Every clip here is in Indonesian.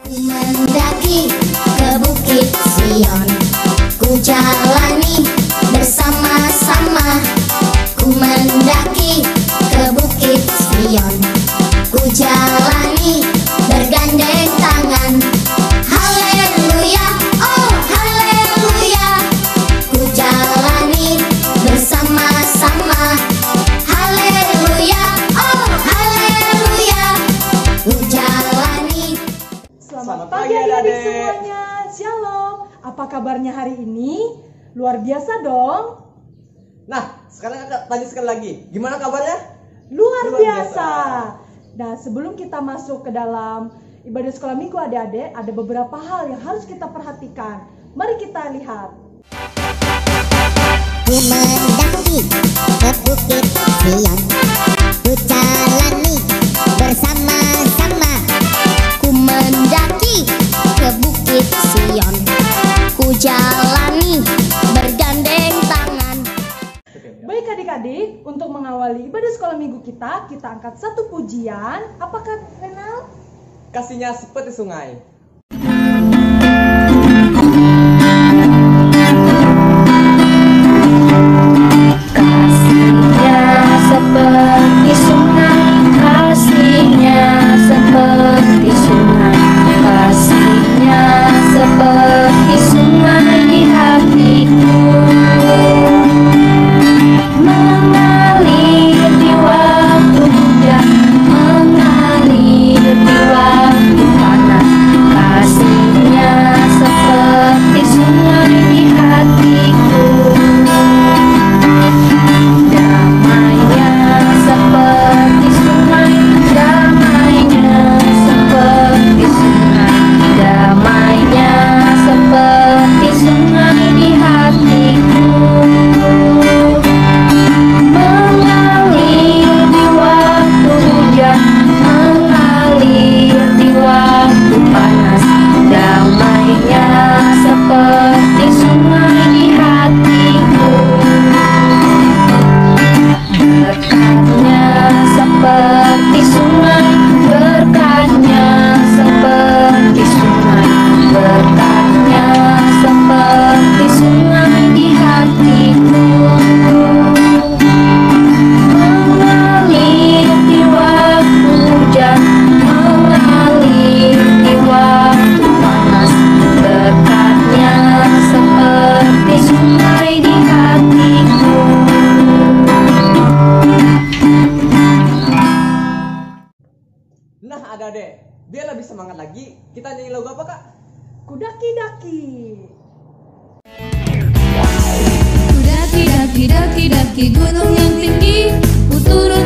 Mendaki ke Bukit Sion, ku jalani bersama-sama. Ku mendaki ke Bukit Sion, ku jalani bergandeng tangan. Haleluya, oh haleluya, ku jalani bersama-sama. Haleluya, oh haleluya, ku jalani. Selamat pagi adik-adik semuanya, Shalom. Apa kabarnya hari ini? Luar biasa dong. Nah, sekarang Kakak tanya sekali lagi, gimana kabarnya? Luar biasa. Nah, sebelum kita masuk ke dalam ibadah sekolah minggu adik-adik, ada beberapa hal yang harus kita perhatikan. Mari kita lihat. Ku mendaki ke Bukit Sion, ku jalani bersama-sama. Ku mendaki ke Bukit Sion, ku jalani bergandeng tangan. Baik adik-adik, untuk mengawali ibadah sekolah minggu kita angkat satu pujian. Apakah Renal? Kasihnya seperti sungai. Kasihnya seperti sungai, kasihnya seperti sungai, kasihnya seperti sungai di hatiku, mengalir di waktu hujan, mengalir di waktu panas. Kasihnya seperti sungai di hatiku, damainya seperti sungai, damainya seperti sungai, damainya seperti sungai di hatiku, mengalir di waktu hujan, mengalir di waktu panas. Damainya seperti sungai di hatiku, berkatnya seperti sungai, berkatnya seperti sungai, berkatnya seperti sungai di hatiku, mengalir di waktu hujan, mengalir di waktu panas. Berkatnya seperti sungai di hatiku. Nah, adik-adik, biar lebih semangat lagi, kita nyanyi lagu apa, Kak? Kudaki-daki. Daki gunung yang tinggi, ku turun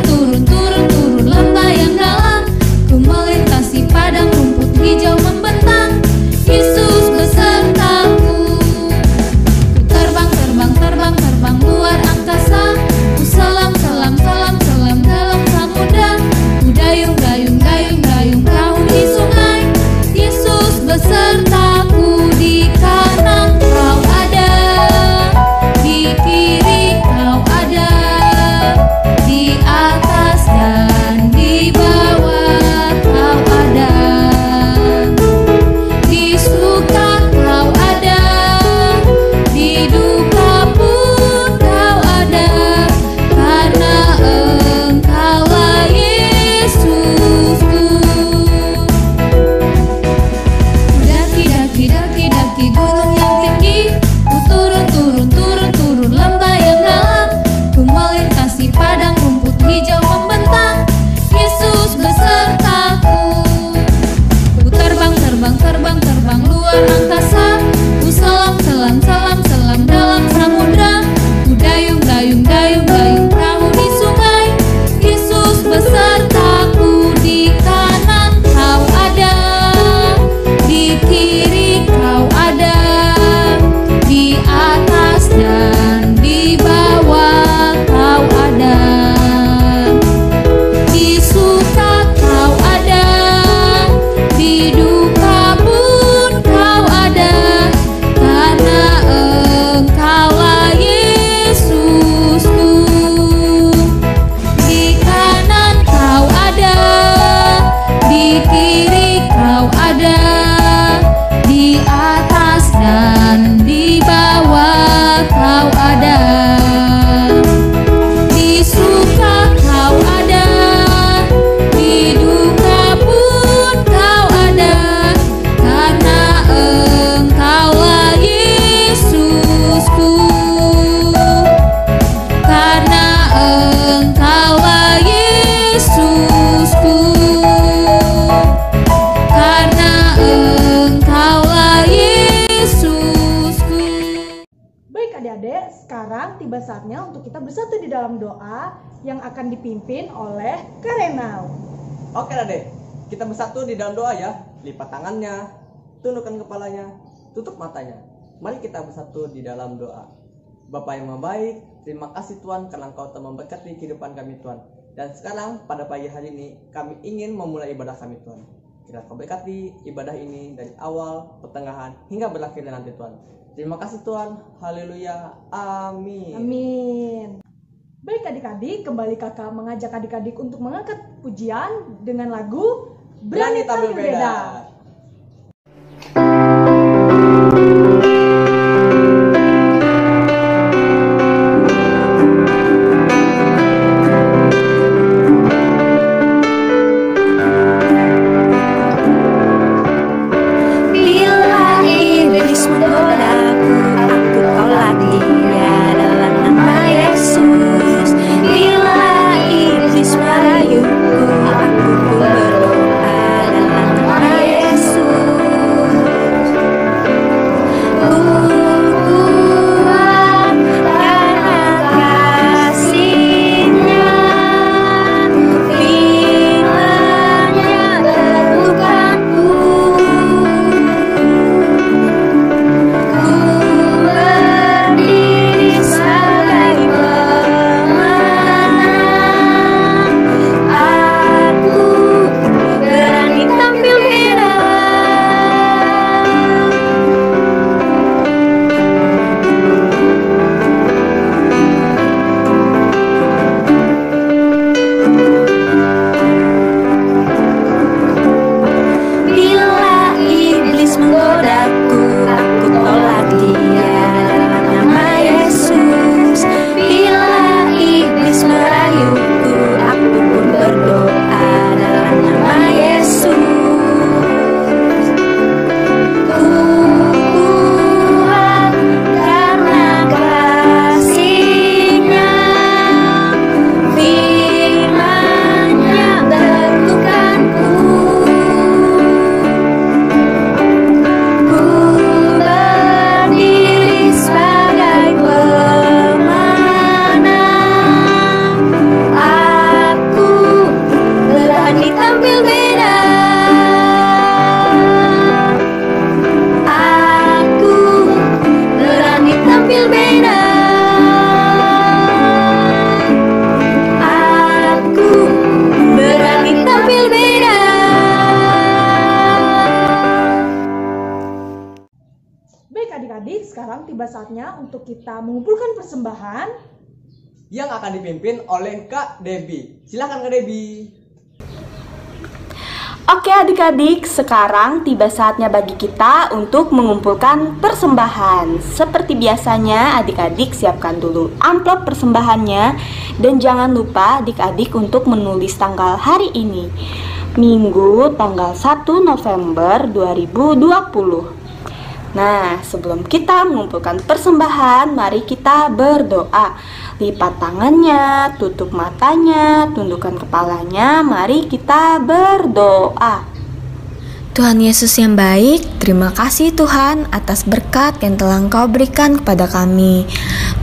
lembah yang dalam, ku melintasi padang rumput hijau membentang. Yesus besertaku, ku terbang luar angkasa, ku selam dalam samudra, ku dayung perahu di sungai. Yesus besertaku, di kanan kau ada, di kiri kau ada, di atas dan di bawah. sekarang tiba saatnya untuk kita bersatu di dalam doa yang akan dipimpin oleh Kak Renal. Oke Ade, kita bersatu di dalam doa ya. Lipat tangannya, tundukkan kepalanya, tutup matanya. Mari kita bersatu di dalam doa. Bapa yang Maha Baik, terima kasih Tuhan karena Engkau telah memberkati kehidupan kami Tuhan. Dan sekarang pada pagi hari ini kami ingin memulai ibadah kami Tuhan. Kiranya Kau berkati ibadah ini dari awal, pertengahan, hingga berakhir nanti Tuhan. Terima kasih Tuhan. Haleluya. Amin. Amin. Baik adik-adik, kembali kakak mengajak adik-adik untuk mengangkat pujian dengan lagu Berani Tampil Beda. Sekarang tiba saatnya untuk kita mengumpulkan persembahan yang akan dipimpin oleh Kak Debbie. Silakan Kak Debbie. Oke adik-adik, sekarang tiba saatnya bagi kita untuk mengumpulkan persembahan. Seperti biasanya adik-adik siapkan dulu amplop persembahannya. Dan jangan lupa adik-adik untuk menulis tanggal hari ini, Minggu tanggal 1 November 2020. Nah, sebelum kita mengumpulkan persembahan, mari kita berdoa. Lipat tangannya, tutup matanya, tundukkan kepalanya, mari kita berdoa. Tuhan Yesus yang baik, terima kasih Tuhan atas berkat yang telah Engkau berikan kepada kami.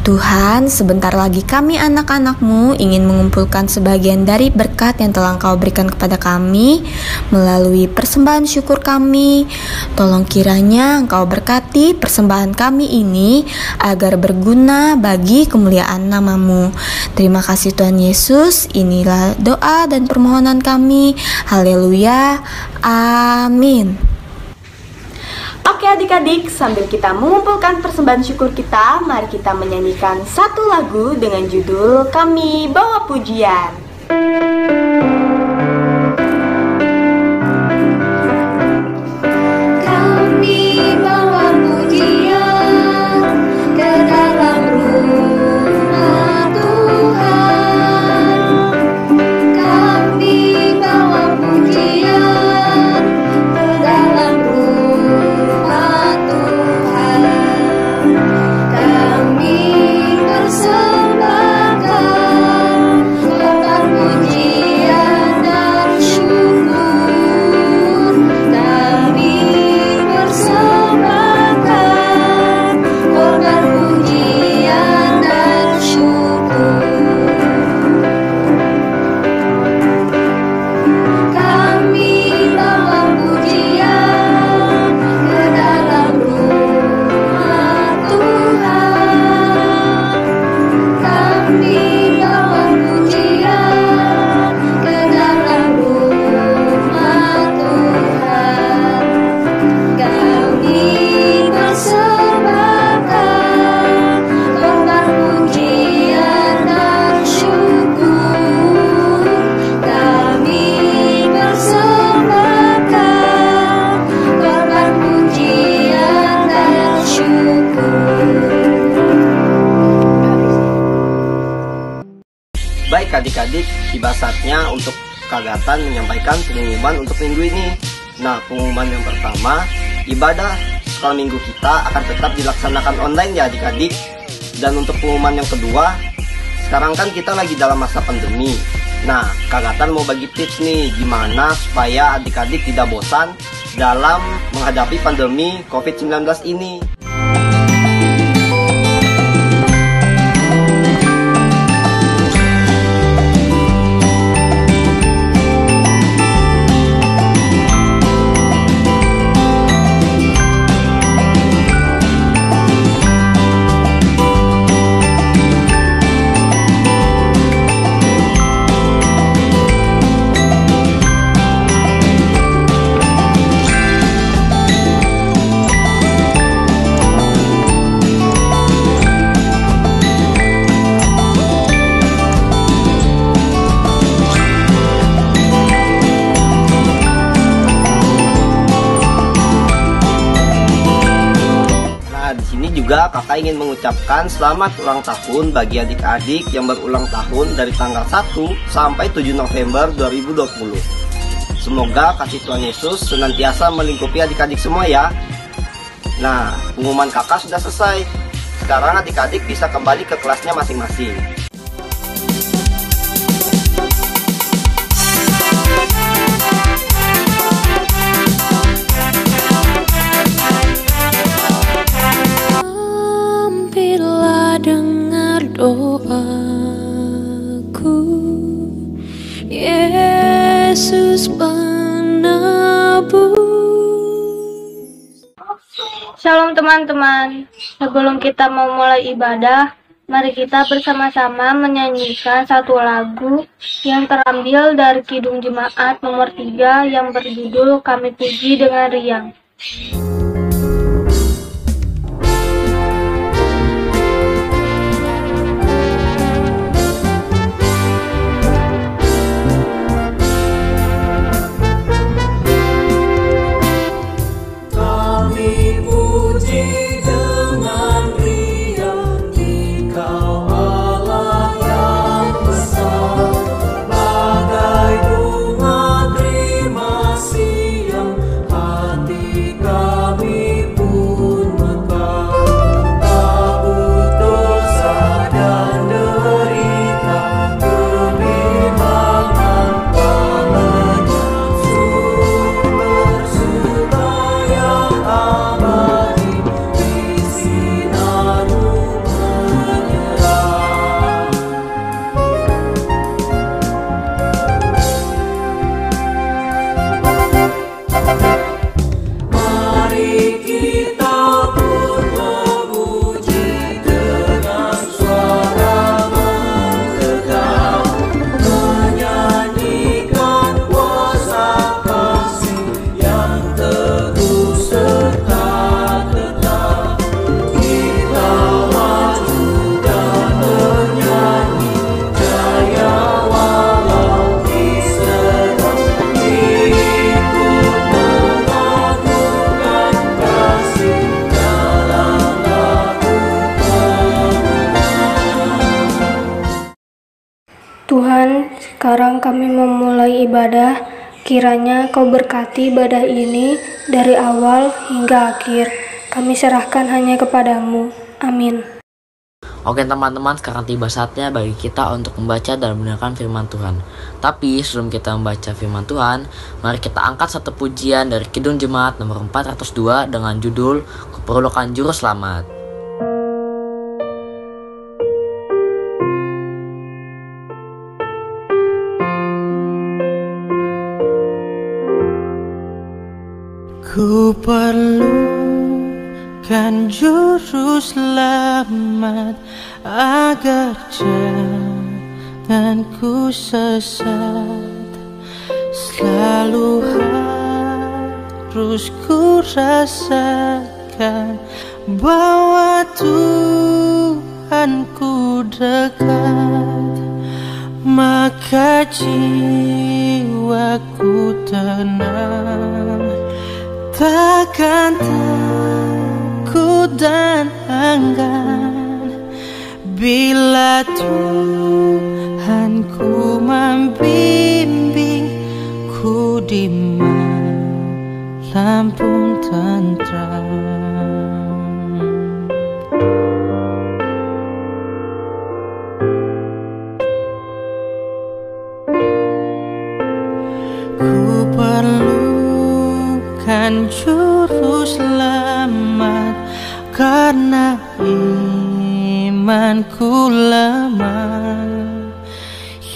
Tuhan, sebentar lagi kami anak-anak-Mu ingin mengumpulkan sebagian dari berkat yang telah Engkau berikan kepada kami melalui persembahan syukur kami. Tolong kiranya Engkau berkati persembahan kami ini agar berguna bagi kemuliaan nama-Mu. Terima kasih Tuhan Yesus, inilah doa dan permohonan kami. Haleluya, amin. Oke adik-adik, sambil kita mengumpulkan persembahan syukur kita, mari kita menyanyikan satu lagu dengan judul Kami Bawa Pujian. Kami bawa pujian ke dalam rumah Tuhan. Kami bawa pujian ke dalam rumah Tuhan. Kami persembahkan kotak pujian. tiba saatnya untuk Kagatan menyampaikan pengumuman untuk minggu ini. Nah, pengumuman yang pertama, ibadah sekolah minggu kita akan tetap dilaksanakan online ya adik-adik. Dan untuk pengumuman yang kedua, sekarang kan kita lagi dalam masa pandemi. Nah, Kagatan mau bagi tips nih gimana supaya adik-adik tidak bosan dalam menghadapi pandemi COVID-19 ini. Juga kakak ingin mengucapkan selamat ulang tahun bagi adik-adik yang berulang tahun dari tanggal 1 sampai 7 November 2020. Semoga kasih Tuhan Yesus senantiasa melingkupi adik-adik semua ya. Nah, pengumuman kakak sudah selesai. Sekarang adik-adik bisa kembali ke kelasnya masing-masing. Dengar doaku, Yesus penebus. Shalom teman-teman, sebelum kita mau mulai ibadah, mari kita bersama-sama menyanyikan satu lagu yang terambil dari Kidung Jemaat nomor 3 yang berjudul Kami Puji dengan Riang. Tuhan, sekarang kami memulai ibadah. Kiranya Kau berkati ibadah ini dari awal hingga akhir. Kami serahkan hanya kepadamu. Amin. Oke teman-teman, sekarang tiba saatnya bagi kita untuk membaca dan mendengarkan firman Tuhan. Tapi sebelum kita membaca firman Tuhan, mari kita angkat satu pujian dari Kidung Jemaat nomor 402 dengan judul Kuperlukan Juru Selamat. Ku perlukan juru selamat agar jangan ku sesat. Selalu harus ku rasakan bahwa Tuhan ku dekat, maka jiwaku tenang. Takkan takut dan enggan bila Tuhan ku membimbingku di malam pun tentram. Ku perlukan juru selamat karena imanku lemah.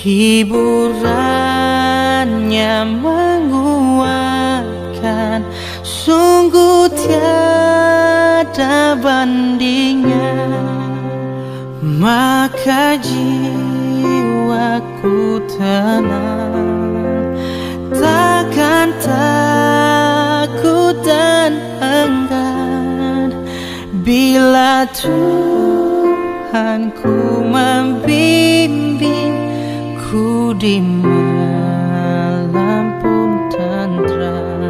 Hiburannya menguatkan, sungguh tiada bandingnya. Maka jiwaku tenang, takkan takut dan enggan bila Tuhanku membimbingku di malam pun tentram.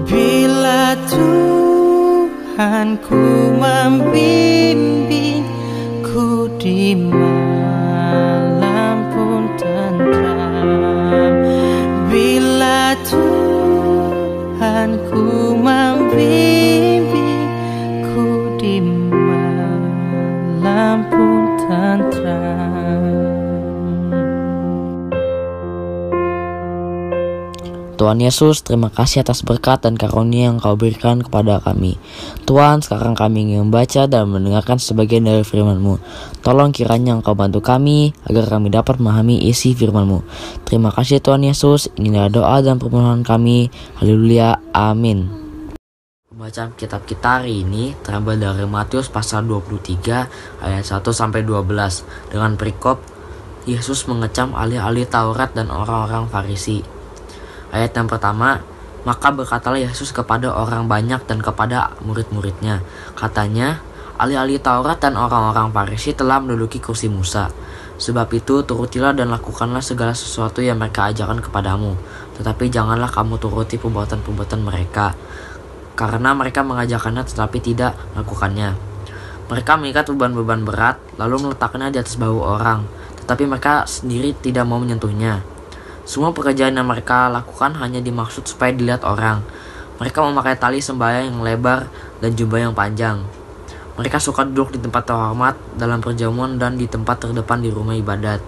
Bila Tuhanku membimbingku di malam pun tentram. Bila Tuhanku membimbingku di malam pun tentram. Tuhan Yesus, terima kasih atas berkat dan karunia yang Kau berikan kepada kami. Tuhan, sekarang kami ingin membaca dan mendengarkan sebagian dari firman-Mu. Tolong kiranya Engkau bantu kami agar kami dapat memahami isi firman-Mu. Terima kasih Tuhan Yesus, inilah doa dan permohonan kami. Haleluya, amin. Pembacaan kitab kita hari ini terambil dari Matius pasal 23 ayat 1-12 dengan perikop Yesus mengecam ahli-ahli Taurat dan orang-orang Farisi. Ayat yang pertama, maka berkatalah Yesus kepada orang banyak dan kepada murid-muridnya. Katanya, ahli-ahli Taurat dan orang-orang Farisi telah menduduki kursi Musa. Sebab itu turutilah dan lakukanlah segala sesuatu yang mereka ajarkan kepadamu. Tetapi janganlah kamu turuti perbuatan-perbuatan mereka, karena mereka mengajarkannya tetapi tidak melakukannya. Mereka mengikat beban-beban berat, lalu meletakkannya di atas bahu orang, tetapi mereka sendiri tidak mau menyentuhnya. Semua pekerjaan yang mereka lakukan hanya dimaksud supaya dilihat orang. Mereka memakai tali sembahyang yang lebar dan jubah yang panjang. Mereka suka duduk di tempat terhormat dalam perjamuan dan di tempat terdepan di rumah ibadat.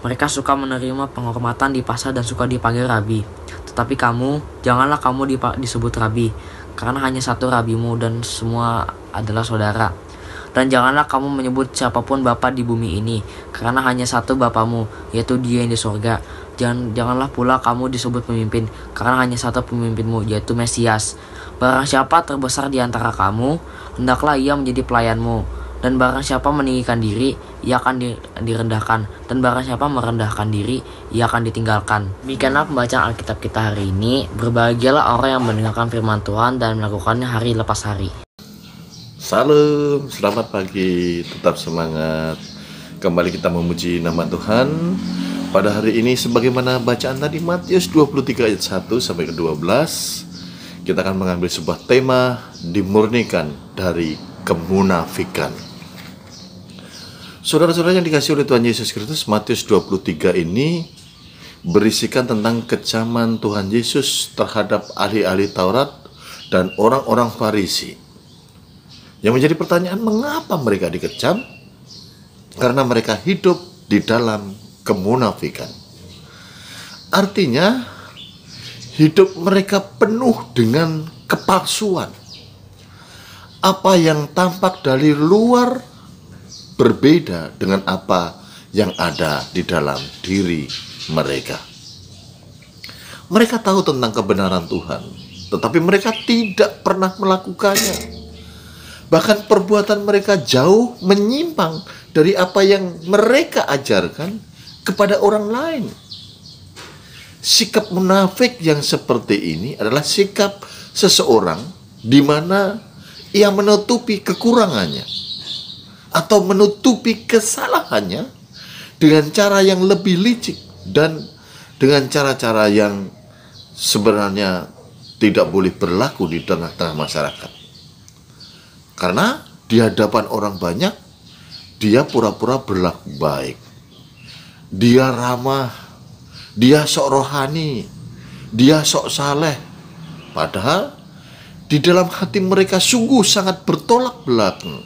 Mereka suka menerima penghormatan di pasar dan suka dipanggil rabi. Tetapi kamu, janganlah kamu disebut rabi, karena hanya satu rabimu dan semua adalah saudara. Dan janganlah kamu menyebut siapapun bapa di bumi ini, karena hanya satu bapamu, yaitu Dia yang di sorga. Janganlah pula kamu disebut pemimpin, karena hanya satu pemimpinmu, yaitu Mesias. Barang siapa terbesar di antara kamu, hendaklah ia menjadi pelayanmu. Dan barang siapa meninggikan diri, ia akan direndahkan. Dan barang siapa merendahkan diri, ia akan ditinggalkan. Demikianlah pembacaan Alkitab kita hari ini. Berbahagialah orang yang mendengarkan firman Tuhan dan melakukannya hari lepas hari. Salam, selamat pagi, tetap semangat. Kembali kita memuji nama Tuhan. Pada hari ini sebagaimana bacaan tadi Matius 23 ayat 1 sampai ke 12, kita akan mengambil sebuah tema dimurnikan dari kemunafikan. Saudara-saudara yang dikasihi oleh Tuhan Yesus Kristus, Matius 23 ini berisikan tentang kecaman Tuhan Yesus terhadap ahli-ahli Taurat dan orang-orang Farisi. Yang menjadi pertanyaan, mengapa mereka dikecam? Karena mereka hidup di dalam kemunafikan. Artinya, hidup mereka penuh dengan kepalsuan. Apa yang tampak dari luar berbeda dengan apa yang ada di dalam diri mereka. Mereka tahu tentang kebenaran Tuhan, tetapi mereka tidak pernah melakukannya. Bahkan perbuatan mereka jauh menyimpang dari apa yang mereka ajarkan kepada orang lain. Sikap munafik yang seperti ini adalah sikap seseorang di mana ia menutupi kekurangannya atau menutupi kesalahannya dengan cara yang lebih licik dan dengan cara-cara yang sebenarnya tidak boleh berlaku di tengah-tengah masyarakat. Karena di hadapan orang banyak, dia pura-pura berlaku baik. Dia ramah, dia sok rohani, dia sok saleh. Padahal di dalam hati mereka sungguh sangat bertolak belakang.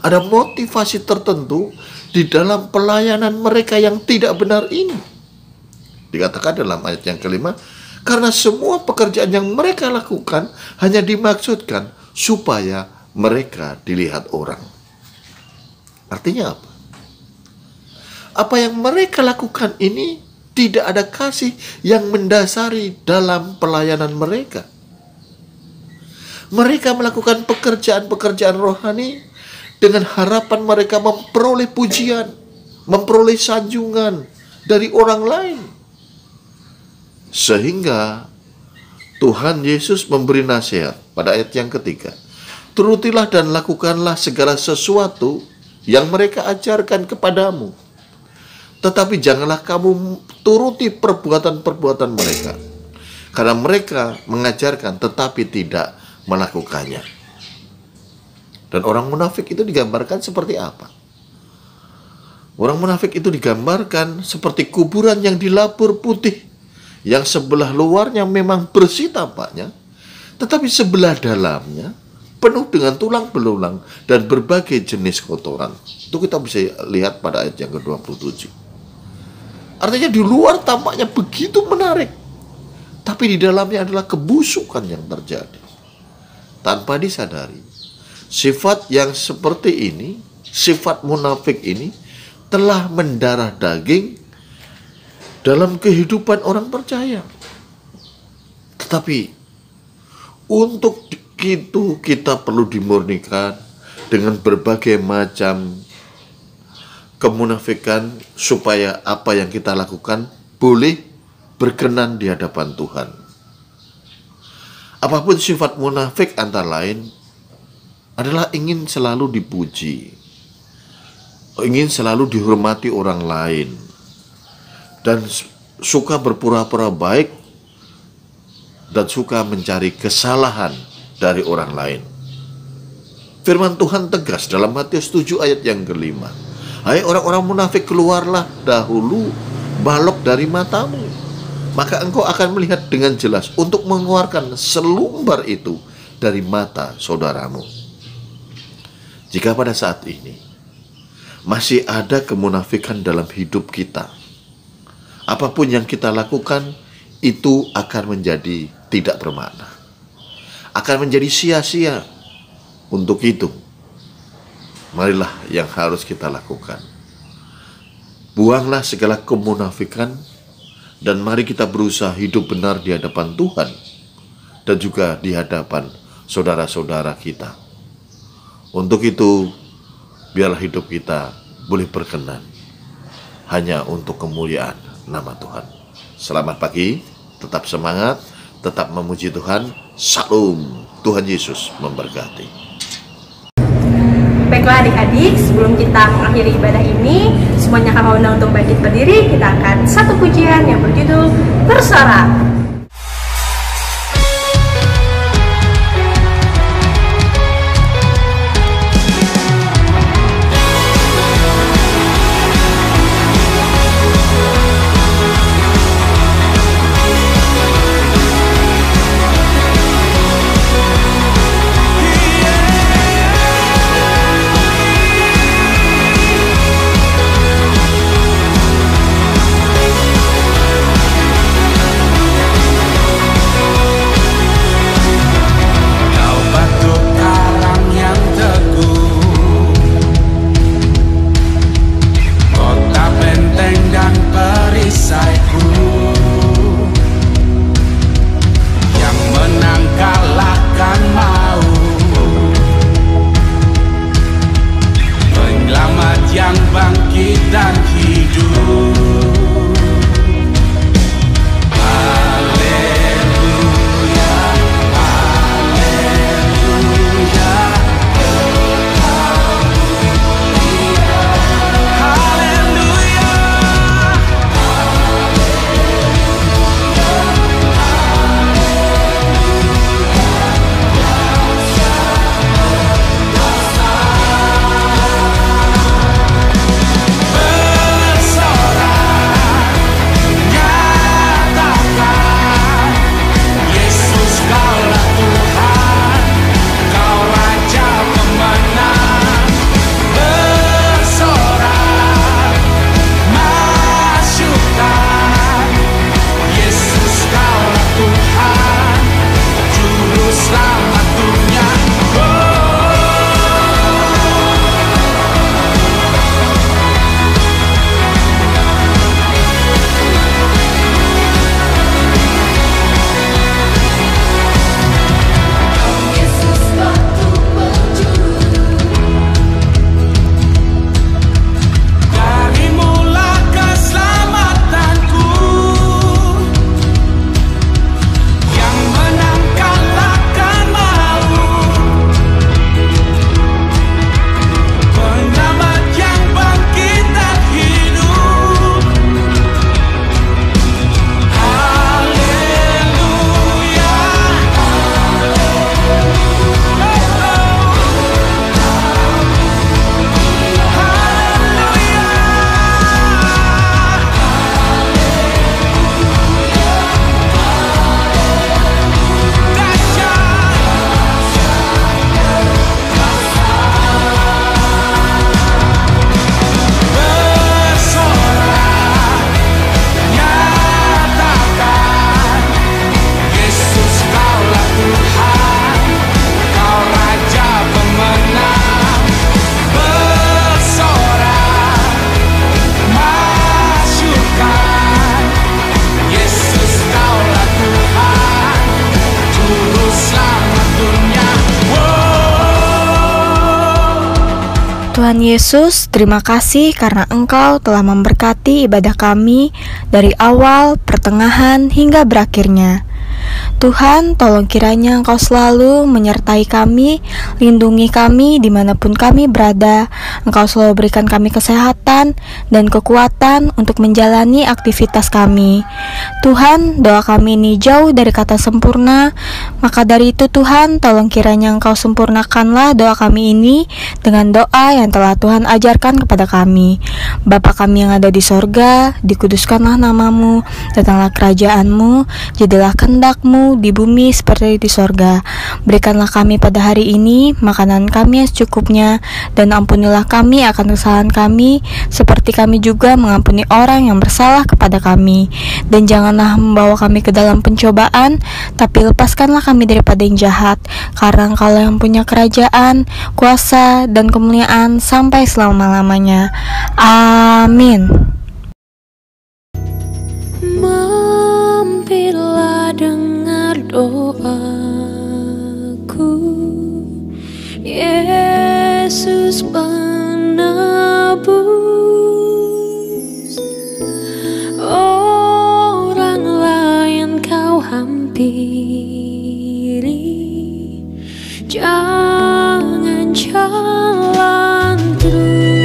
Ada motivasi tertentu di dalam pelayanan mereka yang tidak benar ini. Dikatakan dalam ayat yang kelima, karena semua pekerjaan yang mereka lakukan hanya dimaksudkan supaya mereka dilihat orang. Artinya apa? Apa yang mereka lakukan ini tidak ada kasih yang mendasari dalam pelayanan mereka. Mereka melakukan pekerjaan-pekerjaan rohani dengan harapan mereka memperoleh pujian, memperoleh sanjungan dari orang lain. Sehingga Tuhan Yesus memberi nasihat pada ayat yang ketiga. Turutilah dan lakukanlah segala sesuatu yang mereka ajarkan kepadamu. Tetapi janganlah kamu turuti perbuatan-perbuatan mereka. Karena mereka mengajarkan tetapi tidak melakukannya. Dan orang munafik itu digambarkan seperti apa? Orang munafik itu digambarkan seperti kuburan yang dilapur putih, yang sebelah luarnya memang bersih tampaknya, tetapi sebelah dalamnya penuh dengan tulang belulang dan berbagai jenis kotoran. Itu kita bisa lihat pada ayat yang ke-27. Artinya di luar tampaknya begitu menarik, tapi di dalamnya adalah kebusukan yang terjadi. Tanpa disadari, sifat yang seperti ini, sifat munafik ini telah mendarah daging dalam kehidupan orang percaya. Tetapi untuk itu kita perlu dimurnikan dengan berbagai macam kemunafikan supaya apa yang kita lakukan boleh berkenan di hadapan Tuhan. Apapun sifat munafik antara lain adalah ingin selalu dipuji, ingin selalu dihormati orang lain, dan suka berpura-pura baik dan suka mencari kesalahan dari orang lain. Firman Tuhan tegas dalam Matius 7 ayat yang ke-5. Hai orang-orang munafik, keluarlah dahulu balok dari matamu, maka engkau akan melihat dengan jelas untuk mengeluarkan selumbar itu dari mata saudaramu. Jika pada saat ini masih ada kemunafikan dalam hidup kita, apapun yang kita lakukan itu akan menjadi tidak bermakna, akan menjadi sia-sia. Untuk itu, marilah yang harus kita lakukan. Buanglah segala kemunafikan dan mari kita berusaha hidup benar di hadapan Tuhan dan juga di hadapan saudara-saudara kita. Untuk itu, biarlah hidup kita boleh berkenan hanya untuk kemuliaan nama Tuhan. Selamat pagi, tetap semangat, tetap memuji Tuhan. Salam, Tuhan Yesus memberkati. Baiklah adik-adik, sebelum kita mengakhiri ibadah ini, semuanya kami undang untuk bangkit berdiri. Kita akan satu pujian yang berjudul Bersorak. Tuhan Yesus, terima kasih karena Engkau telah memberkati ibadah kami dari awal, pertengahan, hingga berakhirnya. Tuhan, tolong kiranya Engkau selalu menyertai kami, lindungi kami dimanapun kami berada. Engkau selalu berikan kami kesehatan dan kekuatan untuk menjalani aktivitas kami. Tuhan, doa kami ini jauh dari kata sempurna, maka dari itu Tuhan, tolong kiranya Engkau sempurnakanlah doa kami ini dengan doa yang telah Tuhan ajarkan kepada kami. Bapa kami yang ada di sorga, dikuduskanlah namamu, datanglah kerajaan-Mu, jadilah kehendak-Mu di bumi seperti di sorga. Berikanlah kami pada hari ini makanan kami yang secukupnya, dan ampunilah kami akan kesalahan kami, seperti kami juga mengampuni orang yang bersalah kepada kami. Dan janganlah membawa kami ke dalam pencobaan, tapi lepaskanlah kami daripada yang jahat, karena Engkau yang punya kerajaan, kuasa, dan kemuliaan sampai selama-lamanya. Amin. Mampirlah dengar doaku, Yesus penebus. Orang lain kau hampiri, jangan jalan terus.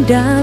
Dan